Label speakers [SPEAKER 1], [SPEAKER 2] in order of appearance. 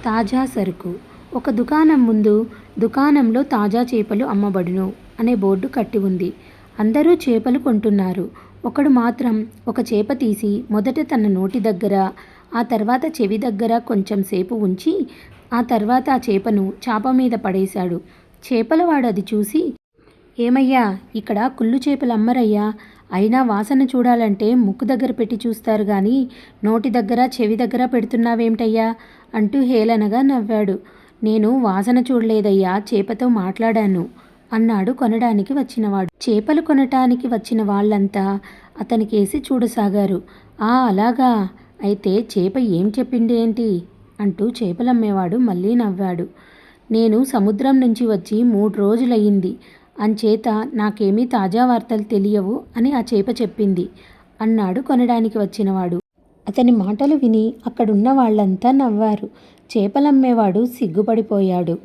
[SPEAKER 1] తాజా సరుకు. ఒక దుకాణం ముందు దుకాణంలో తాజా చేపలు అమ్మబడును అనే బోర్డు కట్టి ఉంది. అందరూ చేపలు కొంటున్నారు. ఒకడు మాత్రం ఒక చేప తీసి మొదట తన నోటి దగ్గర, ఆ తర్వాత చెవి దగ్గర కొంచెం సేపు ఉంచి, ఆ తర్వాత ఆ చేపను చాప మీద పడేశాడు. చేపలవాడు అది చూసి, ఏమయ్యా, ఇక్కడ కుళ్ళు చేపలు అమ్మరయ్యా, అయినా వాసన చూడాలంటే ముక్కు దగ్గర పెట్టి చూస్తారు గాని నోటి దగ్గర చెవి దగ్గర పెడుతున్నావేమిటయ్యా అంటూ హేళనగా నవ్వాడు. నేను వాసన చూడలేదయ్యా, చేపతో మాట్లాడాను అన్నాడు కొనడానికి వచ్చినవాడు. చేపలు కొనటానికి వచ్చిన వాళ్ళంతా అతనికేసి చూడసాగారు. ఆ అలాగా, అయితే చేప ఏం చెప్పిందేంటి అంటూ చేపలమ్మేవాడు మళ్ళీ నవ్వాడు. నేను సముద్రం నుంచి వచ్చి 3 రోజులయ్యింది, అంచేత నాకేమీ తాజా వార్తలు తెలియవు అని ఆ చేప చెప్పింది అన్నాడు కొనడానికి వచ్చినవాడు. అతని మాటలు విని అక్కడున్న వాళ్ళంతా నవ్వారు. చేపలమ్మేవాడు సిగ్గుపడిపోయాడు.